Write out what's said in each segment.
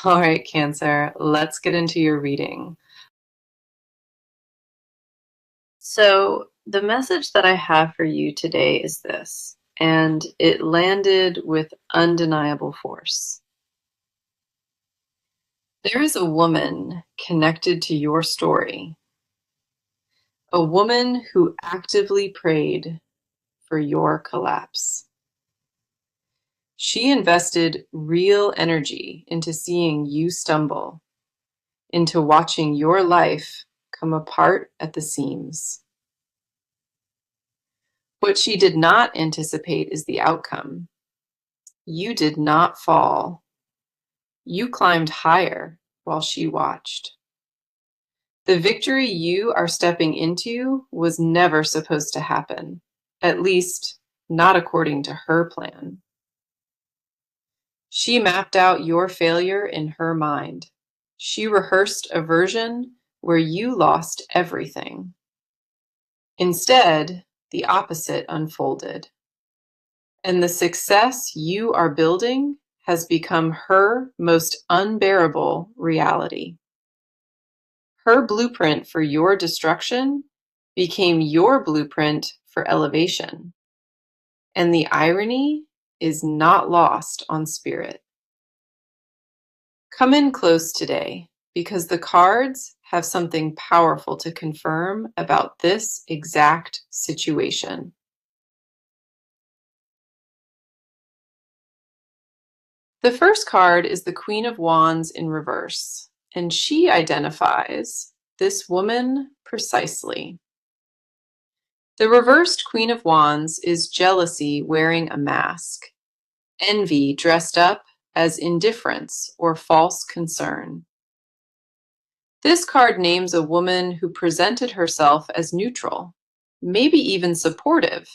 All right, Cancer, let's get into your reading. So, the message that I have for you today is this, and it landed with undeniable force. There is a woman connected to your story, a woman who actively prayed for your collapse. She invested real energy into seeing you stumble, into watching your life come apart at the seams. What she did not anticipate is the outcome. You did not fall. You climbed higher while she watched. The victory you are stepping into was never supposed to happen, at least not according to her plan. She mapped out your failure in her mind. She rehearsed a version where you lost everything. Instead, the opposite unfolded. And the success you are building has become her most unbearable reality. Her blueprint for your destruction became your blueprint for elevation. And the irony is not lost on spirit. Come in close today because the cards have something powerful to confirm about this exact situation. The first card is the Queen of Wands in reverse, and she identifies this woman precisely. The reversed Queen of Wands is jealousy wearing a mask, envy dressed up as indifference or false concern. This card names a woman who presented herself as neutral, maybe even supportive,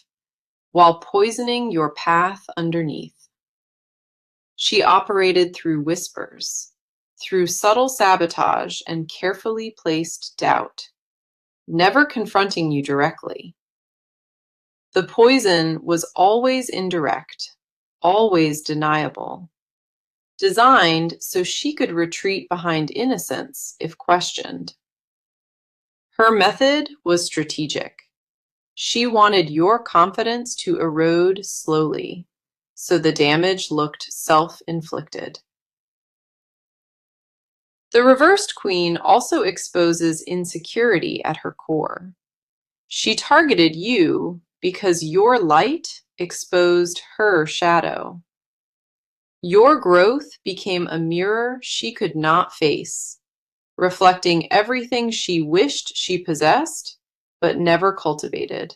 while poisoning your path underneath. She operated through whispers, through subtle sabotage and carefully placed doubt, never confronting you directly. The poison was always indirect, always deniable, designed so she could retreat behind innocence if questioned. Her method was strategic. She wanted your confidence to erode slowly, so the damage looked self-inflicted. The reversed queen also exposes insecurity at her core. She targeted you because your light exposed her shadow. Your growth became a mirror she could not face, reflecting everything she wished she possessed but never cultivated.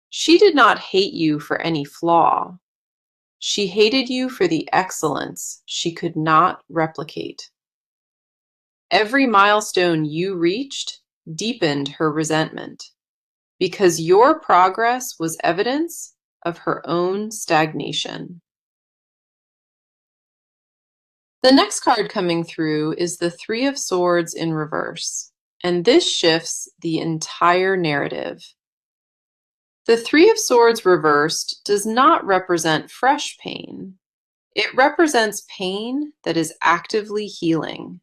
She did not hate you for any flaw. She hated you for the excellence she could not replicate. Every milestone you reached deepened her resentment because your progress was evidence of her own stagnation. The next card coming through is the Three of Swords in reverse, and this shifts the entire narrative. The Three of Swords reversed does not represent fresh pain. It represents pain that is actively healing.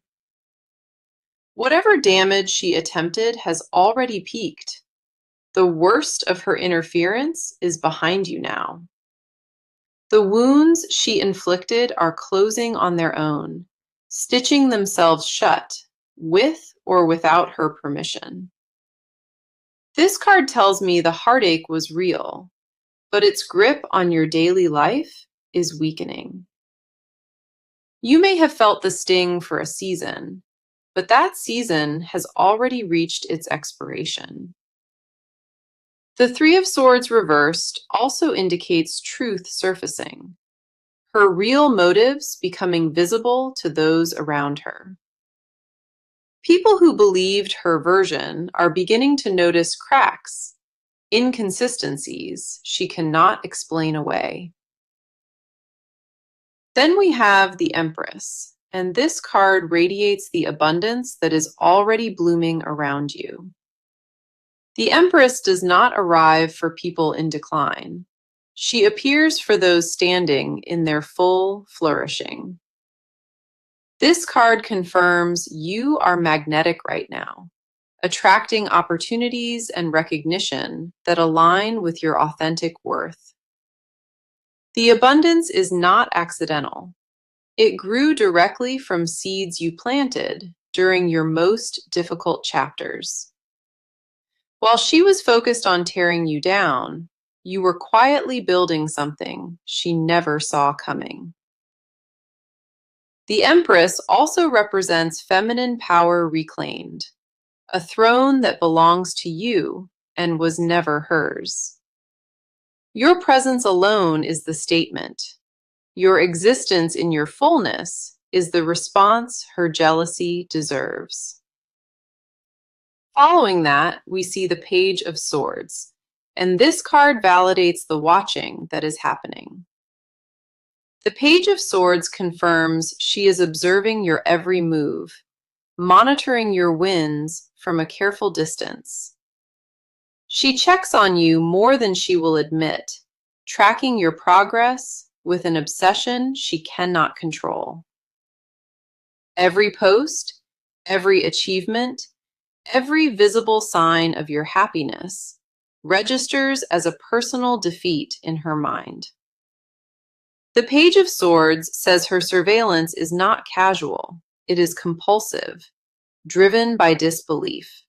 Whatever damage she attempted has already peaked. The worst of her interference is behind you now. The wounds she inflicted are closing on their own, stitching themselves shut, with or without her permission. This card tells me the heartache was real, but its grip on your daily life is weakening. You may have felt the sting for a season, but that season has already reached its expiration. The Three of Swords reversed also indicates truth surfacing, her real motives becoming visible to those around her. People who believed her version are beginning to notice cracks, inconsistencies she cannot explain away. Then we have the Empress, and this card radiates the abundance that is already blooming around you. The Empress does not arrive for people in decline. She appears for those standing in their full flourishing. This card confirms you are magnetic right now, attracting opportunities and recognition that align with your authentic worth. The abundance is not accidental. It grew directly from seeds you planted during your most difficult chapters. While she was focused on tearing you down, you were quietly building something she never saw coming. The Empress also represents feminine power reclaimed, a throne that belongs to you and was never hers. Your presence alone is the statement. Your existence in your fullness is the response her jealousy deserves. Following that, we see the Page of Swords, and this card validates the watching that is happening. The Page of Swords confirms she is observing your every move, monitoring your wins from a careful distance. She checks on you more than she will admit, tracking your progress with an obsession she cannot control. Every post, every achievement, every visible sign of your happiness registers as a personal defeat in her mind. The Page of Swords says her surveillance is not casual, it is compulsive, driven by disbelief.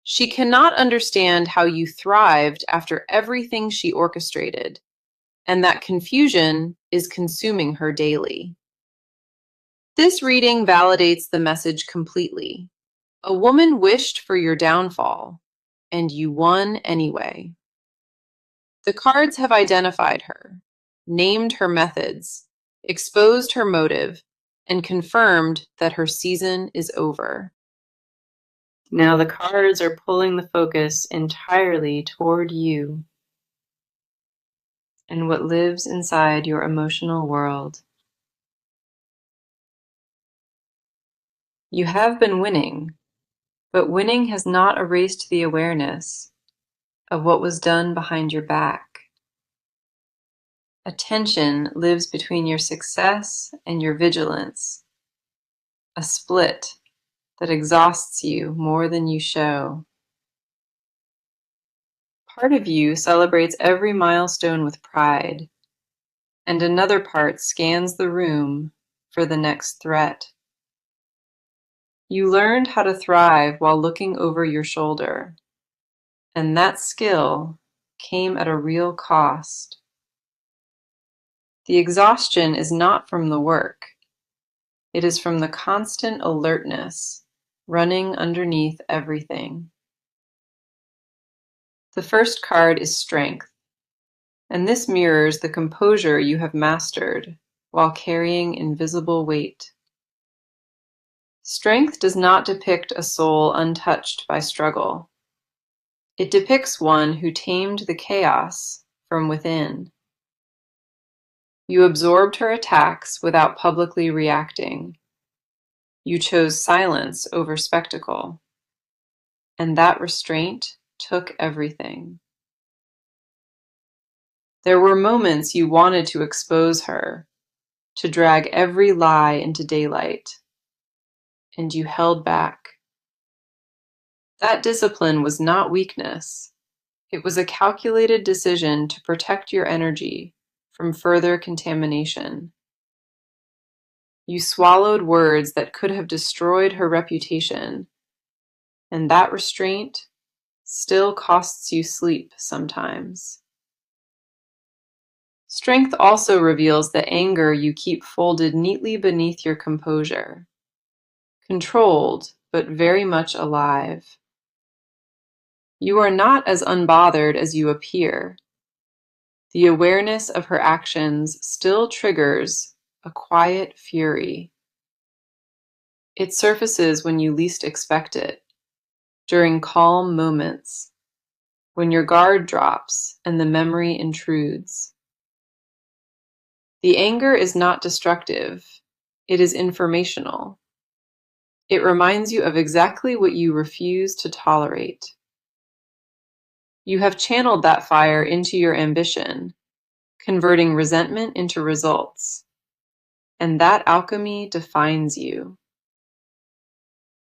She cannot understand how you thrived after everything she orchestrated, and that confusion is consuming her daily. This reading validates the message completely. A woman wished for your downfall, and you won anyway. The cards have identified her, named her methods, exposed her motive, and confirmed that her season is over. Now the cards are pulling the focus entirely toward you and what lives inside your emotional world. You have been winning, but winning has not erased the awareness of what was done behind your back. A tension lives between your success and your vigilance, a split that exhausts you more than you show. Part of you celebrates every milestone with pride, and another part scans the room for the next threat. You learned how to thrive while looking over your shoulder, and that skill came at a real cost. The exhaustion is not from the work. It is from the constant alertness running underneath everything. The first card is Strength, and this mirrors the composure you have mastered while carrying invisible weight. Strength does not depict a soul untouched by struggle. It depicts one who tamed the chaos from within. You absorbed her attacks without publicly reacting. You chose silence over spectacle. And that restraint took everything. There were moments you wanted to expose her, to drag every lie into daylight, and you held back. That discipline was not weakness. It was a calculated decision to protect your energy from further contamination. You swallowed words that could have destroyed her reputation, and that restraint still costs you sleep sometimes. Strength also reveals the anger you keep folded neatly beneath your composure, controlled but very much alive. You are not as unbothered as you appear. The awareness of her actions still triggers a quiet fury. It surfaces when you least expect it, during calm moments, when your guard drops and the memory intrudes. The anger is not destructive, it is informational. It reminds you of exactly what you refuse to tolerate. You have channeled that fire into your ambition, converting resentment into results. and that alchemy defines you.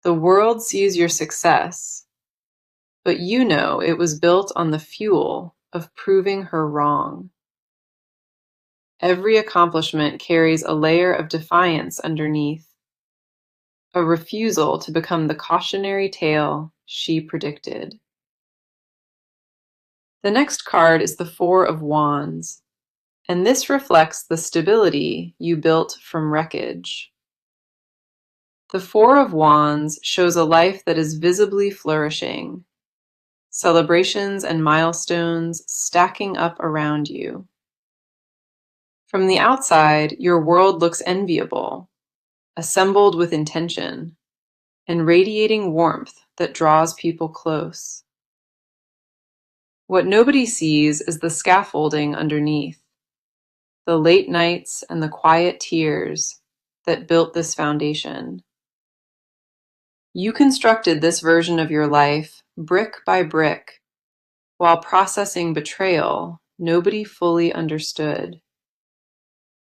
The world sees your success, but you know it was built on the fuel of proving her wrong. Every accomplishment carries a layer of defiance underneath, a refusal to become the cautionary tale she predicted. The next card is the Four of Wands, and this reflects the stability you built from wreckage. The Four of Wands shows a life that is visibly flourishing, celebrations and milestones stacking up around you. From the outside, your world looks enviable, assembled with intention, and radiating warmth that draws people close. What nobody sees is the scaffolding underneath, the late nights and the quiet tears that built this foundation. You constructed this version of your life brick by brick, while processing betrayal nobody fully understood.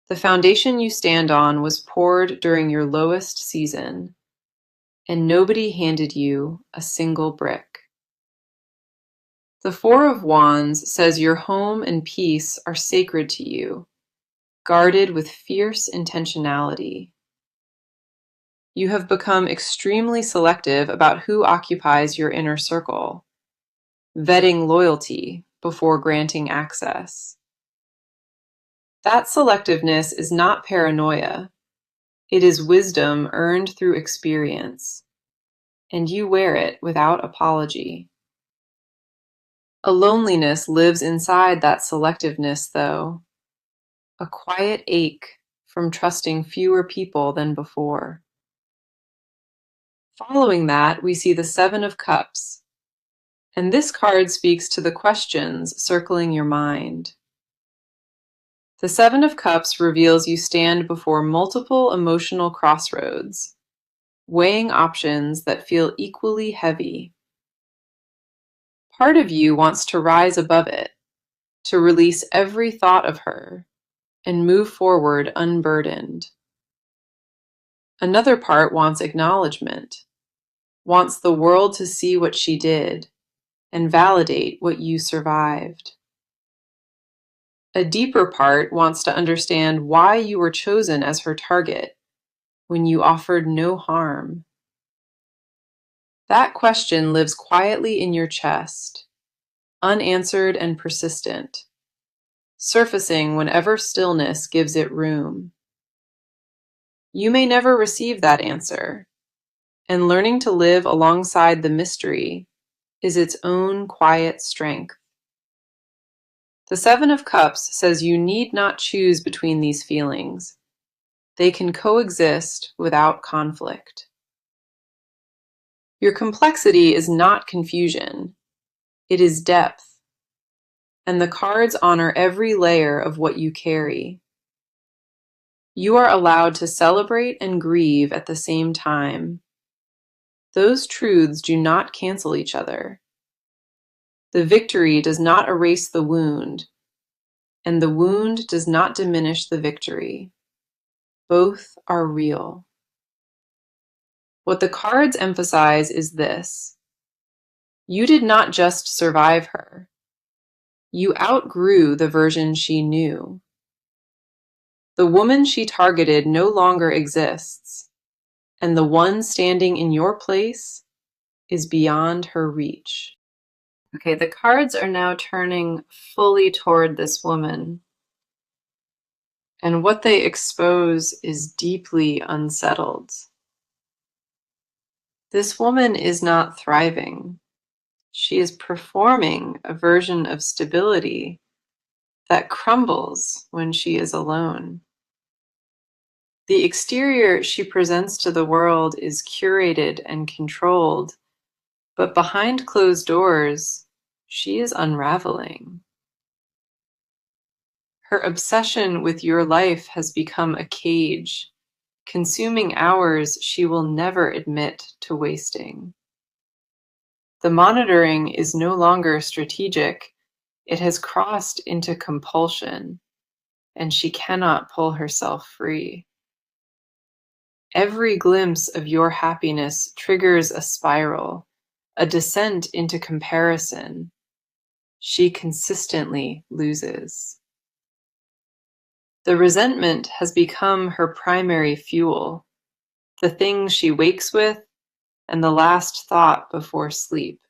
The foundation you stand on was poured during your lowest season, and nobody handed you a single brick. The Four of Wands says your home and peace are sacred to you, guarded with fierce intentionality. You have become extremely selective about who occupies your inner circle, vetting loyalty before granting access. That selectiveness is not paranoia. It is wisdom earned through experience, and you wear it without apology. A loneliness lives inside that selectiveness, though, a quiet ache from trusting fewer people than before. Following that, we see the Seven of Cups, and this card speaks to the questions circling your mind. The Seven of Cups reveals you stand before multiple emotional crossroads, weighing options that feel equally heavy. Part of you wants to rise above it, to release every thought of her, and move forward unburdened. Another part wants acknowledgement, wants the world to see what she did, and validate what you survived. A deeper part wants to understand why you were chosen as her target when you offered no harm. That question lives quietly in your chest, unanswered and persistent, surfacing whenever stillness gives it room. You may never receive that answer, and learning to live alongside the mystery is its own quiet strength. The Seven of Cups says you need not choose between these feelings. They can coexist without conflict. Your complexity is not confusion, it is depth, and the cards honor every layer of what you carry. You are allowed to celebrate and grieve at the same time. Those truths do not cancel each other. The victory does not erase the wound, and the wound does not diminish the victory. Both are real. What the cards emphasize is this: you did not just survive her. You outgrew the version she knew. The woman she targeted no longer exists, and the one standing in your place is beyond her reach. Okay, the cards are now turning fully toward this woman, and what they expose is deeply unsettled. This woman is not thriving. She is performing a version of stability that crumbles when she is alone. The exterior she presents to the world is curated and controlled, but behind closed doors, she is unraveling. Her obsession with your life has become a cage, consuming hours she will never admit to wasting. The monitoring is no longer strategic. It has crossed into compulsion, and she cannot pull herself free. every glimpse of your happiness triggers a spiral, a descent into comparison. She consistently loses. The resentment has become her primary fuel, the thing she wakes with and the last thought before sleep.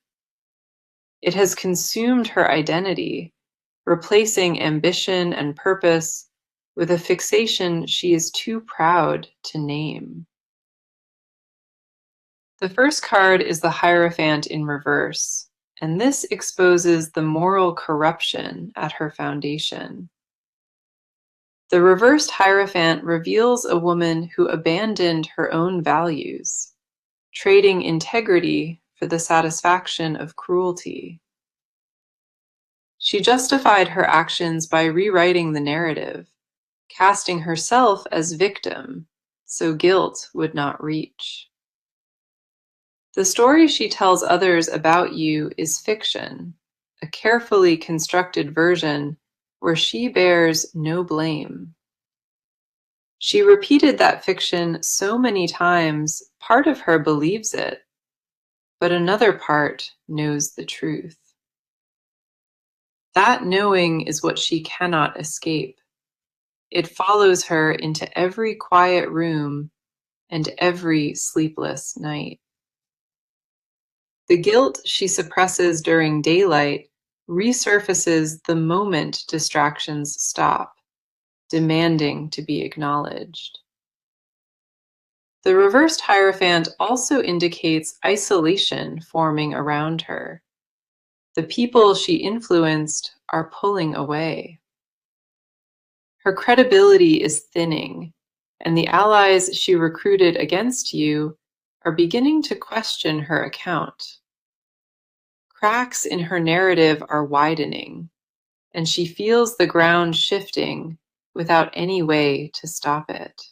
It has consumed her identity, replacing ambition and purpose with a fixation she is too proud to name. The first card is the Hierophant in reverse, and this exposes the moral corruption at her foundation. The reversed Hierophant reveals a woman who abandoned her own values, trading integrity for the satisfaction of cruelty. She justified her actions by rewriting the narrative, casting herself as victim, so guilt would not reach. The story she tells others about you is fiction, a carefully constructed version where she bears no blame. She repeated that fiction so many times, part of her believes it, but another part knows the truth. That knowing is what she cannot escape. It follows her into every quiet room and every sleepless night. The guilt she suppresses during daylight resurfaces the moment distractions stop, demanding to be acknowledged. The reversed Hierophant also indicates isolation forming around her. The people she influenced are pulling away. Her credibility is thinning, and the allies she recruited against you are beginning to question her account. Cracks in her narrative are widening, and she feels the ground shifting without any way to stop it.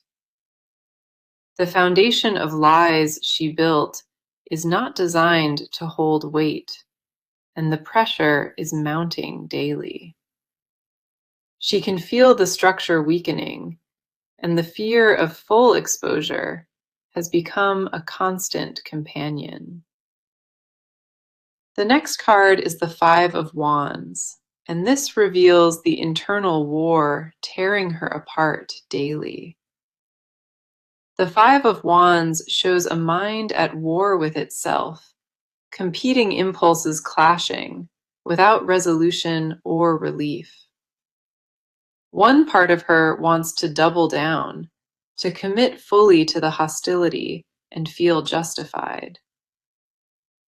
The foundation of lies she built is not designed to hold weight, and the pressure is mounting daily. She can feel the structure weakening, and the fear of full exposure has become a constant companion. The next card is the Five of Wands, and this reveals the internal war tearing her apart daily. The Five of Wands shows a mind at war with itself, competing impulses clashing, without resolution or relief. One part of her wants to double down, to commit fully to the hostility and feel justified.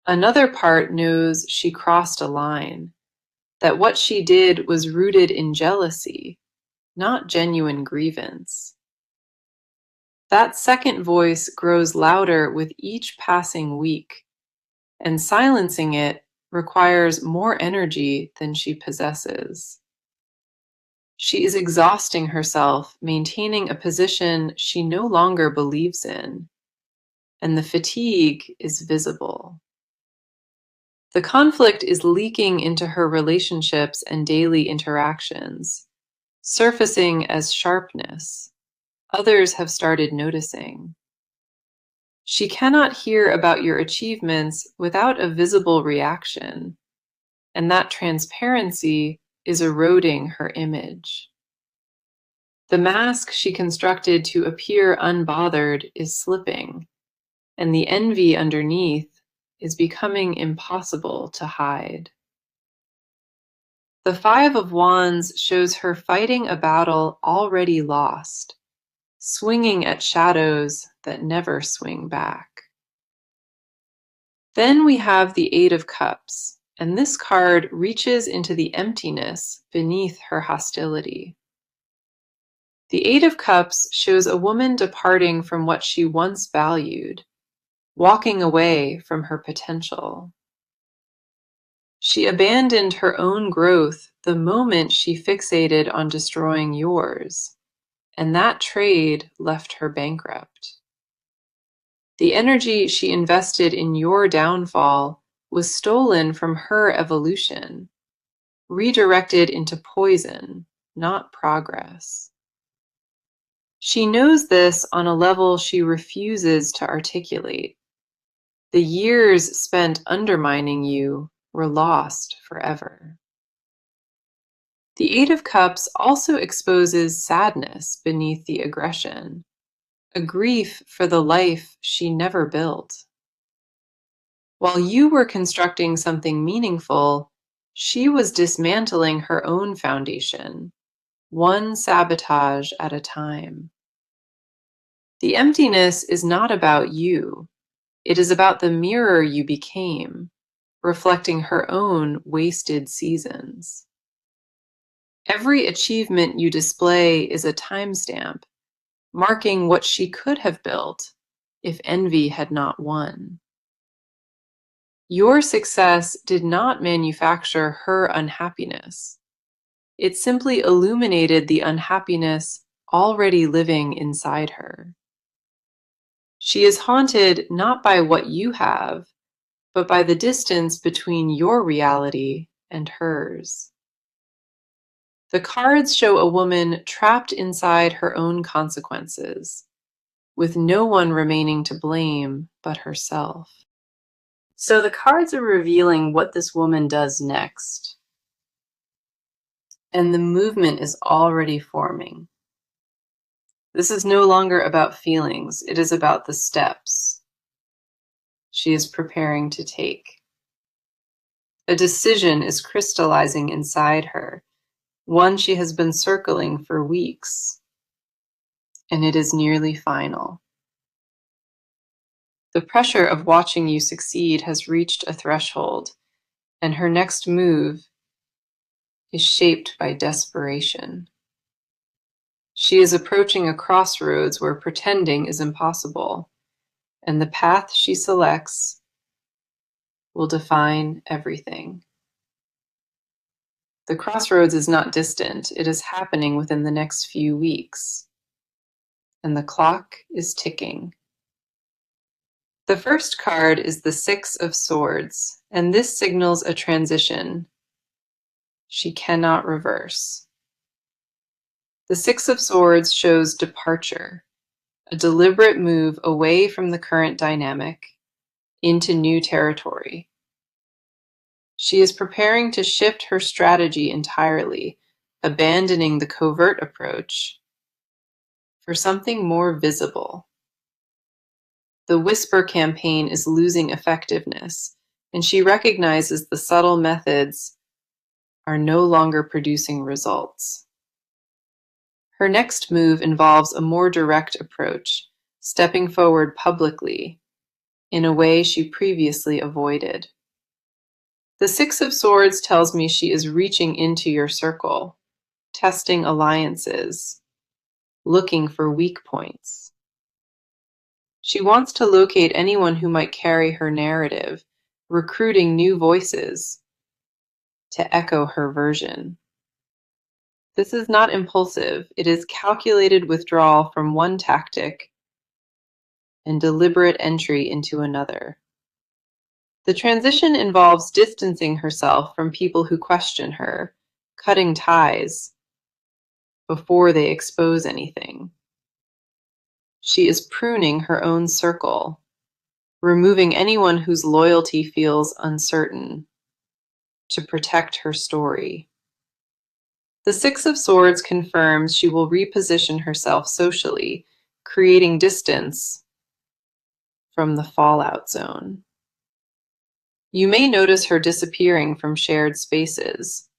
Another part knows she crossed a line, that what she did was rooted in jealousy, not genuine grievance. That second voice grows louder with each passing week, and silencing it requires more energy than she possesses. She is exhausting herself, maintaining a position she no longer believes in, and the fatigue is visible. The conflict is leaking into her relationships and daily interactions, surfacing as sharpness. Others have started noticing. She cannot hear about your achievements without a visible reaction, and that transparency is eroding her image. The mask she constructed to appear unbothered is slipping, and the envy underneath is becoming impossible to hide. The Five of Wands shows her fighting a battle already lost, swinging at shadows that never swing back. Then we have the Eight of Cups, and this card reaches into the emptiness beneath her hostility. The Eight of Cups shows a woman departing from what she once valued, walking away from her potential. She abandoned her own growth the moment she fixated on destroying yours, and that trade left her bankrupt. The energy she invested in your downfall was stolen from her evolution, redirected into poison, not progress. She knows this on a level she refuses to articulate. The years spent undermining you were lost forever. The Eight of Cups also exposes sadness beneath the aggression, a grief for the life she never built. While you were constructing something meaningful, she was dismantling her own foundation, one sabotage at a time. The emptiness is not about you. It is about the mirror you became, reflecting her own wasted seasons. Every achievement you display is a timestamp, marking what she could have built if envy had not won. Your success did not manufacture her unhappiness. It simply illuminated the unhappiness already living inside her. She is haunted not by what you have, but by the distance between your reality and hers. The cards show a woman trapped inside her own consequences, with no one remaining to blame but herself. So the cards are revealing what this woman does next. And the movement is already forming. This is no longer about feelings, it is about the steps she is preparing to take. A decision is crystallizing inside her, one she has been circling for weeks, and it is nearly final. The pressure of watching you succeed has reached a threshold, and her next move is shaped by desperation. She is approaching a crossroads where pretending is impossible, and the path she selects will define everything. The crossroads is not distant, it is happening within the next few weeks, and the clock is ticking. The first card is the Six of Swords, and this signals a transition she cannot reverse. The Six of Swords shows departure, a deliberate move away from the current dynamic into new territory. She is preparing to shift her strategy entirely, abandoning the covert approach for something more visible. The whisper campaign is losing effectiveness, and she recognizes the subtle methods are no longer producing results. Her next move involves a more direct approach, stepping forward publicly in a way she previously avoided. The Six of Swords tells me she is reaching into your circle, testing alliances, looking for weak points. She wants to locate anyone who might carry her narrative, recruiting new voices to echo her version. This is not impulsive, it is calculated withdrawal from one tactic and deliberate entry into another. The transition involves distancing herself from people who question her, cutting ties before they expose anything. She is pruning her own circle, removing anyone whose loyalty feels uncertain to protect her story. The Six of Swords confirms she will reposition herself socially, creating distance from the fallout zone. You may notice her disappearing from shared spaces,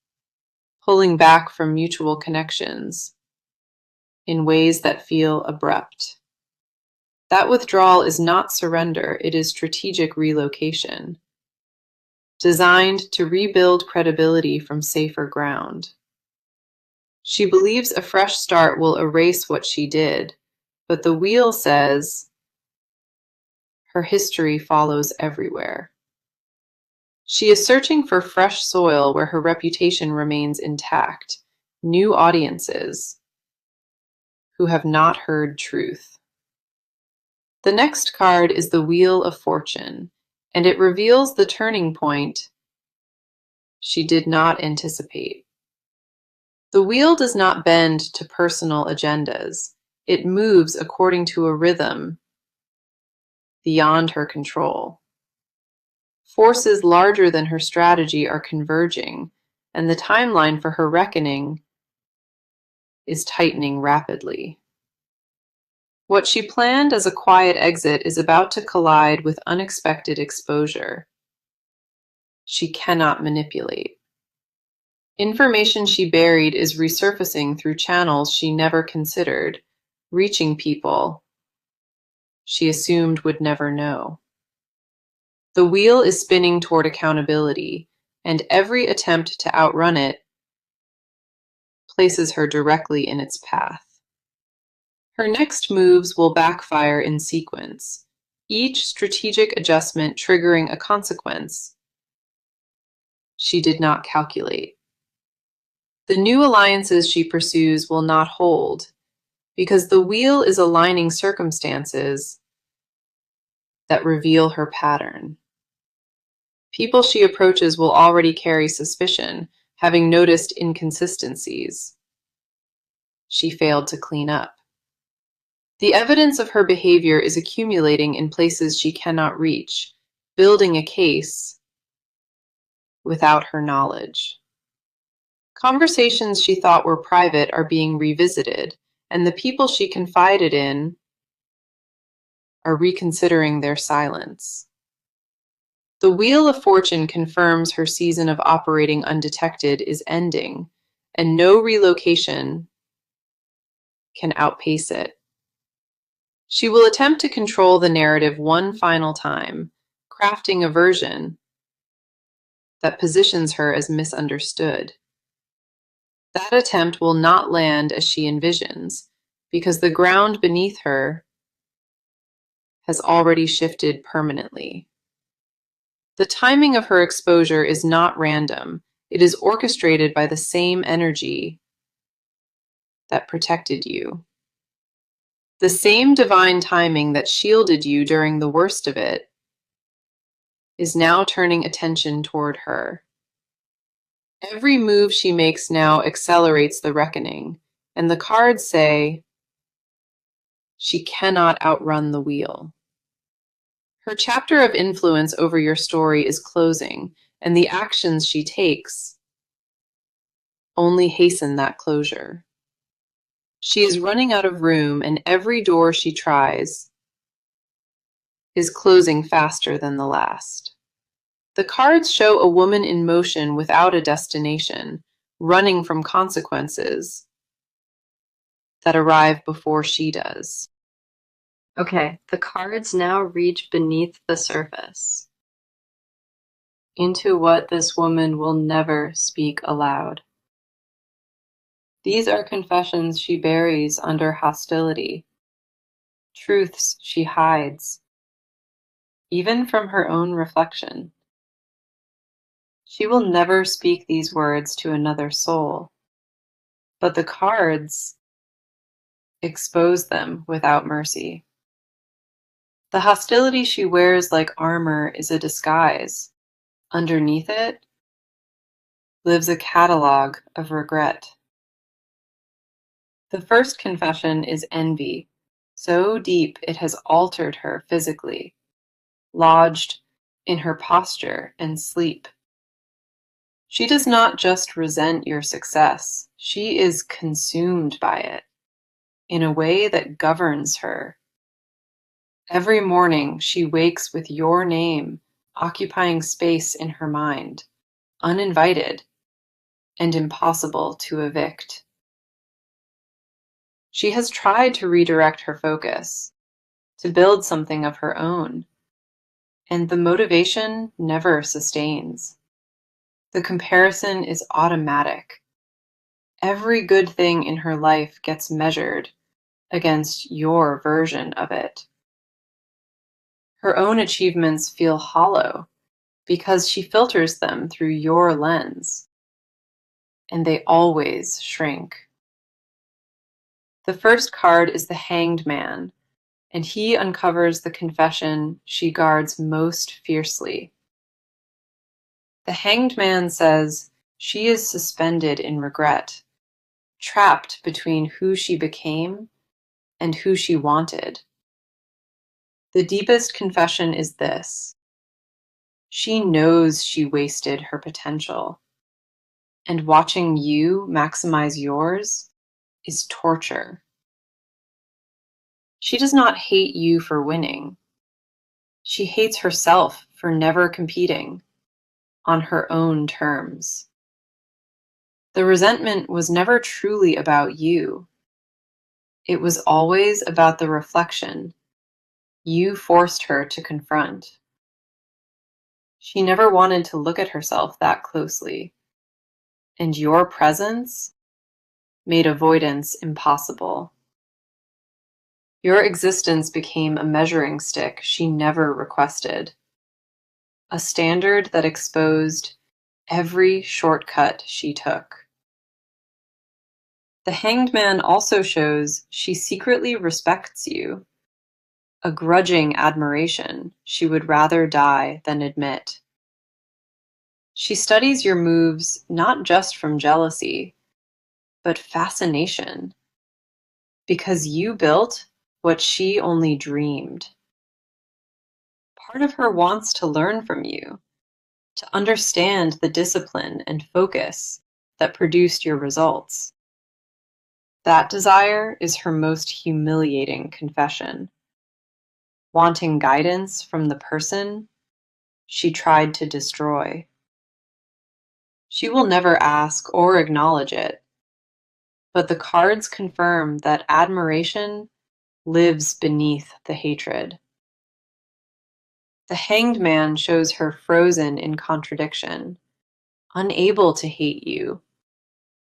pulling back from mutual connections in ways that feel abrupt. That withdrawal is not surrender, it is strategic relocation, designed to rebuild credibility from safer ground. She believes a fresh start will erase what she did, but the wheel says her history follows everywhere. She is searching for fresh soil where her reputation remains intact, new audiences who have not heard truth. The next card is the Wheel of Fortune, and it reveals the turning point she did not anticipate. The wheel does not bend to personal agendas. It moves according to a rhythm beyond her control. Forces larger than her strategy are converging, and the timeline for her reckoning is tightening rapidly. What she planned as a quiet exit is about to collide with unexpected exposure. She cannot manipulate. Information she buried is resurfacing through channels she never considered, reaching people she assumed would never know. The wheel is spinning toward accountability, and every attempt to outrun it places her directly in its path. Her next moves will backfire in sequence, each strategic adjustment triggering a consequence she did not calculate. The new alliances she pursues will not hold, because the wheel is aligning circumstances that reveal her pattern. People she approaches will already carry suspicion, having noticed inconsistencies she failed to clean up. The evidence of her behavior is accumulating in places she cannot reach, building a case without her knowledge. Conversations she thought were private are being revisited, and the people she confided in are reconsidering their silence. The Wheel of Fortune confirms her season of operating undetected is ending, and no relocation can outpace it. She will attempt to control the narrative one final time, crafting a version that positions her as misunderstood. That attempt will not land as she envisions, because the ground beneath her has already shifted permanently. The timing of her exposure is not random. It is orchestrated by the same energy that protected you. The same divine timing that shielded you during the worst of it is now turning attention toward her. Every move she makes now accelerates the reckoning, and the cards say she cannot outrun the wheel. Her chapter of influence over your story is closing, and the actions she takes only hasten that closure. She is running out of room, and every door she tries is closing faster than the last. The cards show a woman in motion without a destination, running from consequences that arrive before she does. Okay, the cards now reach beneath the surface, into what this woman will never speak aloud. These are confessions she buries under hostility, truths she hides, even from her own reflection. She will never speak these words to another soul, but the cards expose them without mercy. The hostility she wears like armor is a disguise. Underneath it lives a catalog of regret. The first confession is envy, so deep it has altered her physically, lodged in her posture and sleep. She does not just resent your success, she is consumed by it in a way that governs her. Every morning she wakes with your name occupying space in her mind, uninvited and impossible to evict. She has tried to redirect her focus, to build something of her own, and the motivation never sustains. The comparison is automatic. Every good thing in her life gets measured against your version of it. Her own achievements feel hollow because she filters them through your lens, and they always shrink. The first card is the Hanged Man, and he uncovers the confession she guards most fiercely. The Hanged Man says she is suspended in regret, trapped between who she became and who she wanted. The deepest confession is this: she knows she wasted her potential, and watching you maximize yours is torture. She does not hate you for winning. She hates herself for never competing on her own terms. The resentment was never truly about you. It was always about the reflection you forced her to confront. She never wanted to look at herself that closely, and your presence made avoidance impossible. Your existence became a measuring stick she never requested, a standard that exposed every shortcut she took. The Hanged Man also shows she secretly respects you, a grudging admiration she would rather die than admit. She studies your moves not just from jealousy, but fascination, because you built what she only dreamed. Part of her wants to learn from you, to understand the discipline and focus that produced your results. That desire is her most humiliating confession, wanting guidance from the person she tried to destroy. She will never ask or acknowledge it, but the cards confirm that admiration lives beneath the hatred. The Hanged Man shows her frozen in contradiction, unable to hate you,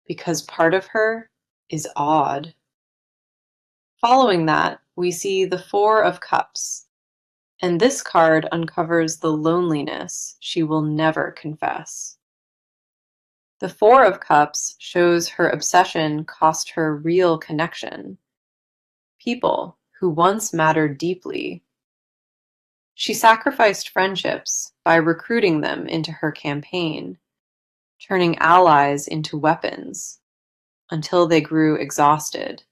because part of her is awed. Following that, we see the Four of Cups, and this card uncovers the loneliness she will never confess. The Four of Cups shows her obsession cost her real connection, people who once mattered deeply. She sacrificed friendships by recruiting them into her campaign, turning allies into weapons until they grew exhausted.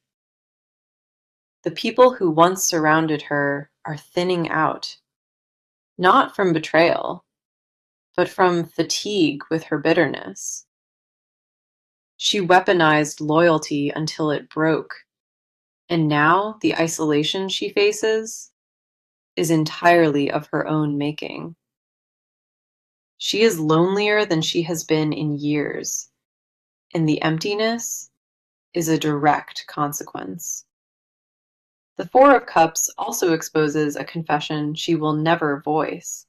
The people who once surrounded her are thinning out, not from betrayal, but from fatigue with her bitterness. She weaponized loyalty until it broke, and now the isolation she faces is entirely of her own making. She is lonelier than she has been in years, and the emptiness is a direct consequence. The Four of Cups also exposes a confession she will never voice.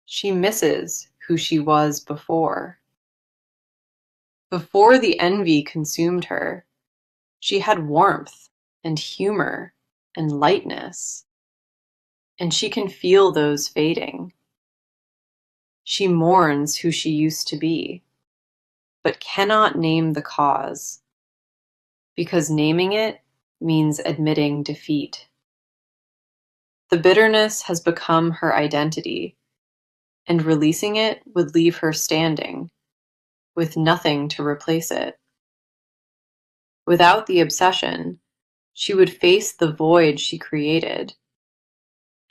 She misses who she was before. Before the envy consumed her, she had warmth and humor and lightness, and she can feel those fading. She mourns who she used to be, but cannot name the cause, because naming it means admitting defeat. The bitterness has become her identity, and releasing it would leave her standing, with nothing to replace it. Without the obsession, she would face the void she created,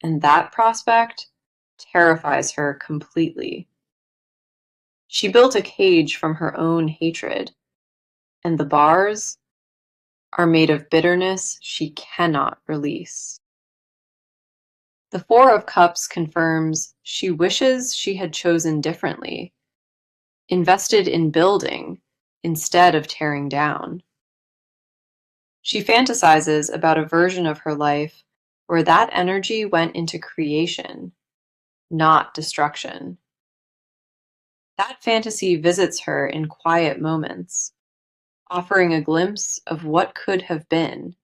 and that prospect terrifies her completely. She built a cage from her own hatred, and the bars are made of bitterness she cannot release. The Four of Cups confirms she wishes she had chosen differently, invested in building instead of tearing down. She fantasizes about a version of her life where that energy went into creation, not destruction. That fantasy visits her in quiet moments, offering a glimpse of what could have been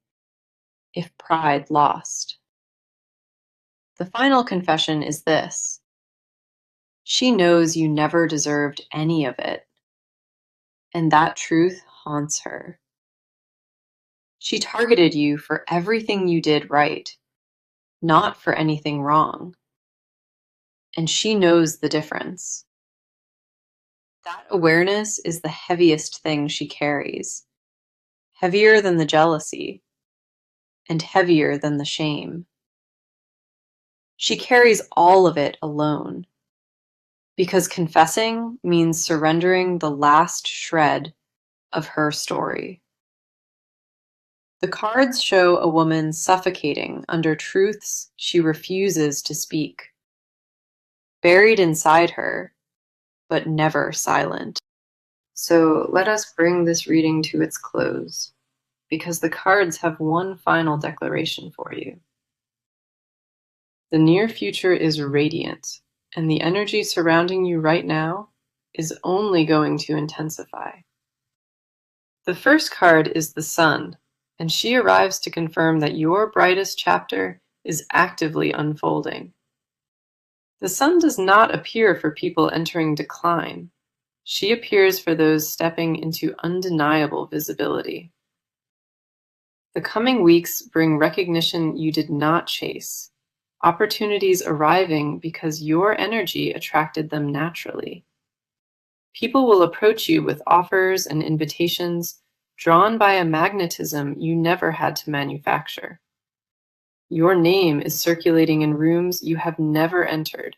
if pride lost. The final confession is this: she knows you never deserved any of it, and that truth haunts her. She targeted you for everything you did right, not for anything wrong, and she knows the difference. That awareness is the heaviest thing she carries, heavier than the jealousy, and heavier than the shame. She carries all of it alone, because confessing means surrendering the last shred of her story. The cards show a woman suffocating under truths she refuses to speak, buried inside her, but never silent. So let us bring this reading to its close, because the cards have one final declaration for you. The near future is radiant, and the energy surrounding you right now is only going to intensify. The first card is the Sun, and she arrives to confirm that your brightest chapter is actively unfolding. The Sun does not appear for people entering decline. She appears for those stepping into undeniable visibility. The coming weeks bring recognition you did not chase, opportunities arriving because your energy attracted them naturally. People will approach you with offers and invitations drawn by a magnetism you never had to manufacture. Your name is circulating in rooms you have never entered,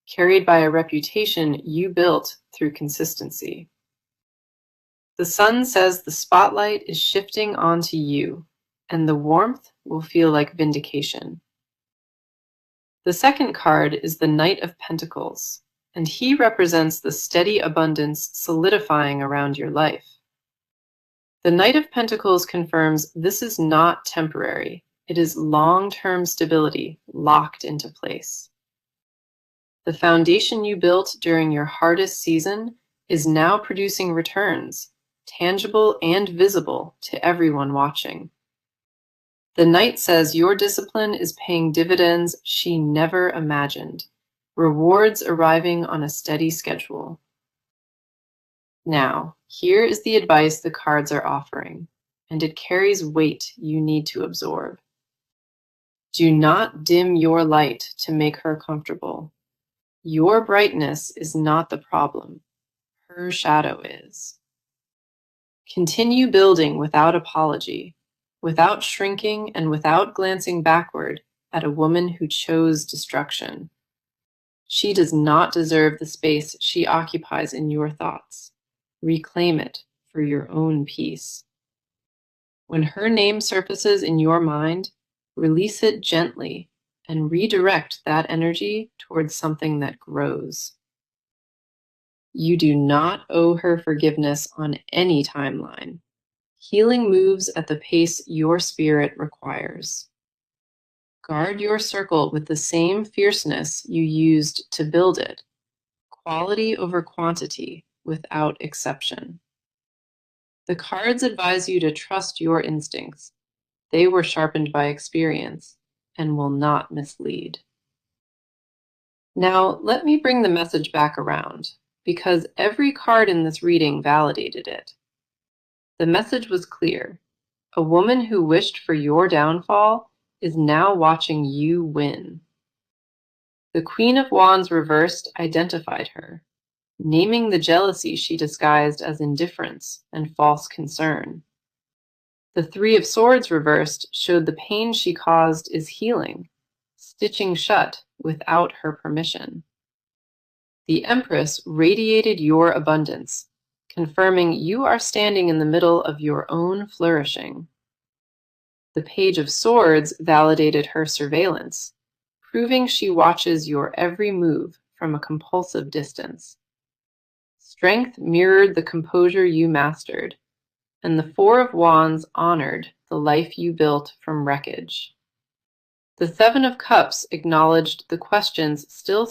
carried by a reputation you built through consistency. The Sun says the spotlight is shifting onto you, and the warmth will feel like vindication. The second card is the Knight of Pentacles, and he represents the steady abundance solidifying around your life. The Knight of Pentacles confirms this is not temporary. It is long-term stability locked into place. The foundation you built during your hardest season is now producing returns, tangible and visible to everyone watching. The Knight says your discipline is paying dividends she never imagined, rewards arriving on a steady schedule. Now, here is the advice the cards are offering, and it carries weight you need to absorb. Do not dim your light to make her comfortable. Your brightness is not the problem. Her shadow is. Continue building without apology, without shrinking, and without glancing backward at a woman who chose destruction. She does not deserve the space she occupies in your thoughts. Reclaim it for your own peace. When her name surfaces in your mind, release it gently and redirect that energy towards something that grows. You do not owe her forgiveness on any timeline. Healing moves at the pace your spirit requires. Guard your circle with the same fierceness you used to build it, quality over quantity, without exception. The cards advise you to trust your instincts. They were sharpened by experience and will not mislead. Now, let me bring the message back around, because every card in this reading validated it. The message was clear. A woman who wished for your downfall is now watching you win. The Queen of Wands reversed identified her, naming the jealousy she disguised as indifference and false concern. The Three of Swords reversed showed the pain she caused is healing, stitching shut without her permission. The Empress radiated your abundance, confirming you are standing in the middle of your own flourishing. The Page of Swords validated her surveillance, proving she watches your every move from a compulsive distance. Strength mirrored the composure you mastered, and the Four of Wands honored the life you built from wreckage. The Seven of Cups acknowledged the questions still